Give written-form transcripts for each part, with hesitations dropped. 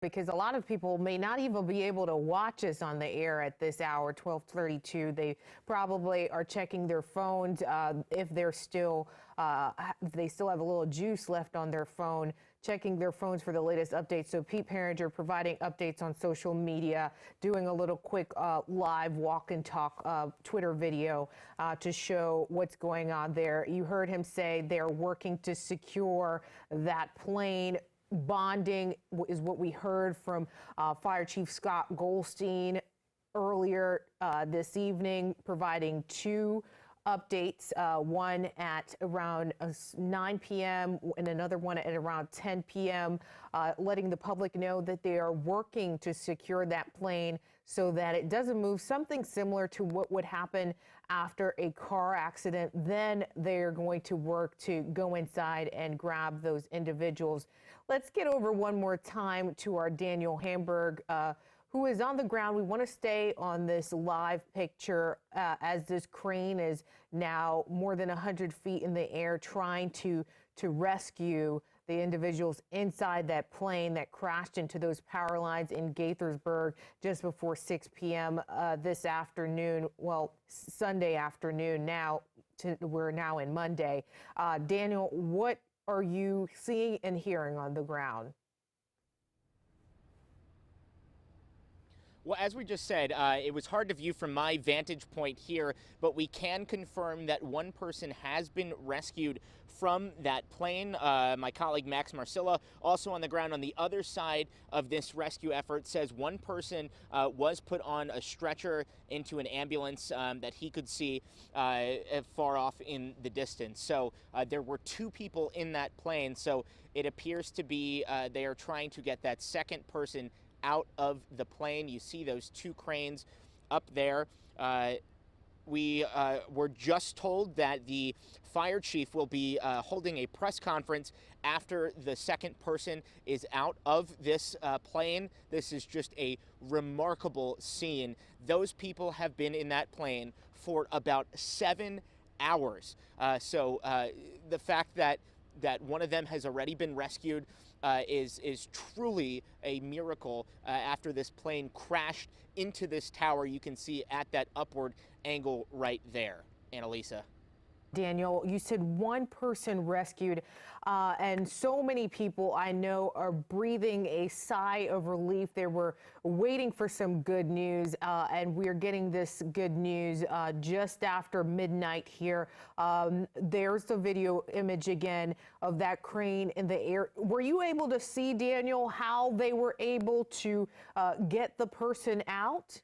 because a lot of people may not even be able to watch us on the air at this hour, 12:32. They probably are checking their phones if they still have a little juice left on their phone, checking their phones for the latest updates. So Pete Parringer providing updates on social media, doing a little quick live walk and talk Twitter video to show what's going on there. You heard him say they're working to secure that plane. Bonding is what we heard from Fire Chief Scott Goldstein earlier this evening, providing two updates, one at around 9 p.m. and another one at around 10 p.m., letting the public know that they are working to secure that plane so that it doesn't move, something similar to what would happen after a car accident. Then they're going to work to go inside and grab those individuals. Let's get over one more time to our Daniel Hamburg, who is on the ground. We want to stay on this live picture as this crane is now more than 100 feet in the air trying to rescue the individuals inside that plane that crashed into those power lines in Gaithersburg just before 6 p.m. This afternoon. Well, Sunday afternoon now. We're now in Monday. Daniel, what are you seeing and hearing on the ground? Well, as we just said, it was hard to view from my vantage point here, but we can confirm that one person has been rescued from that plane. My colleague Max Marcilla, also on the ground on the other side of this rescue effort, says one person was put on a stretcher into an ambulance that he could see far off in the distance. So there were two people in that plane. So it appears to be they are trying to get that second person out of the plane. You see those two cranes up there. We were just told that the fire chief will be holding a press conference after the second person is out of this plane. This is just a remarkable scene. Those people have been in that plane for about 7 hours. So the fact that one of them has already been rescued is truly a miracle after this plane crashed into this tower. You can see at that upward angle right there. Annalisa. Daniel, you said one person rescued, and so many people I know are breathing a sigh of relief. They were waiting for some good news, and we're getting this good news just after midnight here. There's the video image again of that crane in the air. Were you able to see, Daniel, how they were able to get the person out?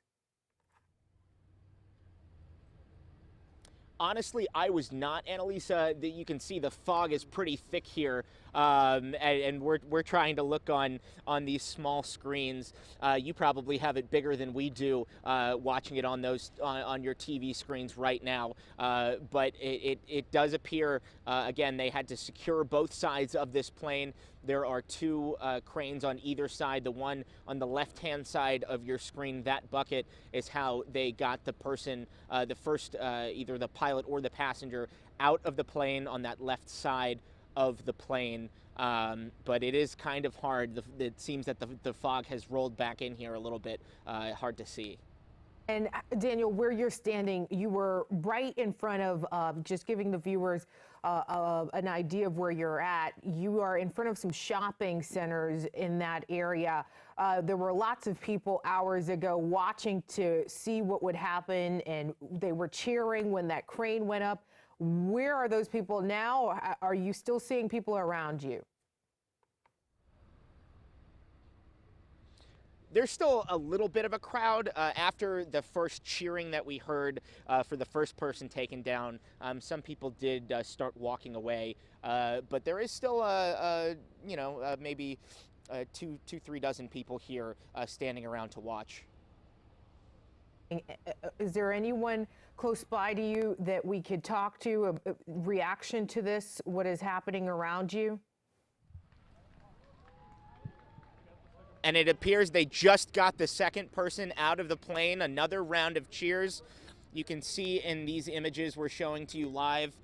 Honestly, I was not, Annalisa. You can see the fog is pretty thick here, and we're trying to look on these small screens. You probably have it bigger than we do, watching it on those on your TV screens right now. But it does appear again they had to secure both sides of this plane. There are two cranes on either side. The one on the left-hand side of your screen, that bucket, is how they got the person, the first, either the pilot or the passenger, out of the plane on that left side of the plane. But it is kind of hard. It seems that the fog has rolled back in here a little bit. Hard to see. And Daniel, where you're standing, you were right in front of, just giving the viewers an idea of where you're at. You are in front of some shopping centers in that area. There were lots of people hours ago watching to see what would happen, and they were cheering when that crane went up. Where are those people now? Are you still seeing people around you? There's still a little bit of a crowd after the first cheering that we heard for the first person taken down. Some people did start walking away, but there is still maybe 3 dozen people here standing around to watch. Is there anyone close by to you that we could talk to? A reaction to this? What is happening around you? And it appears they just got the second person out of the plane. Another round of cheers. You can see in these images we're showing to you live,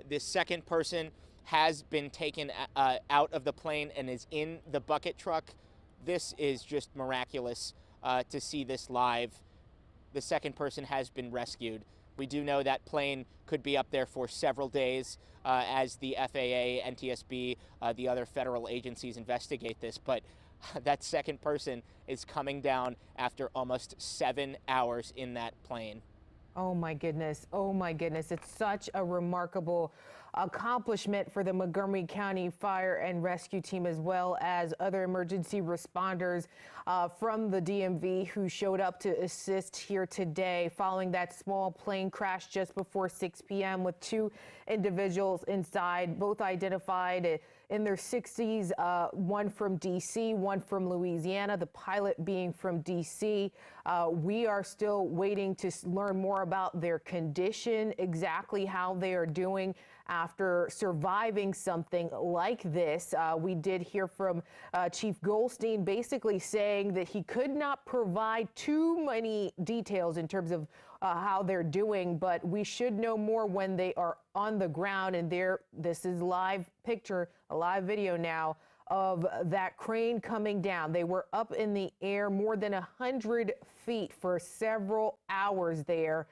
this second person has been taken out of the plane and is in the bucket truck This is just miraculous to see this live. The second person has been rescued. We do know that plane could be up there for several days as the FAA, NTSB, the other federal agencies investigate this, but that second person is coming down after almost 7 hours in that plane. Oh my goodness. Oh my goodness. It's such a remarkable accomplishment for the Montgomery County Fire and Rescue Team, as well as other emergency responders from the DMV who showed up to assist here today following that small plane crash just before 6 p.m. with two individuals inside, both identified in their 60s, one from D.C., one from Louisiana, the pilot being from D.C. We are still waiting to learn more about their condition, exactly how they are doing after surviving something like this. We did hear from Chief Goldstein basically saying that he could not provide too many details in terms of how they're doing, but we should know more when they are on the ground. And this is live picture, a live video now of that crane coming down. They were up in the air more than 100 feet for several hours there.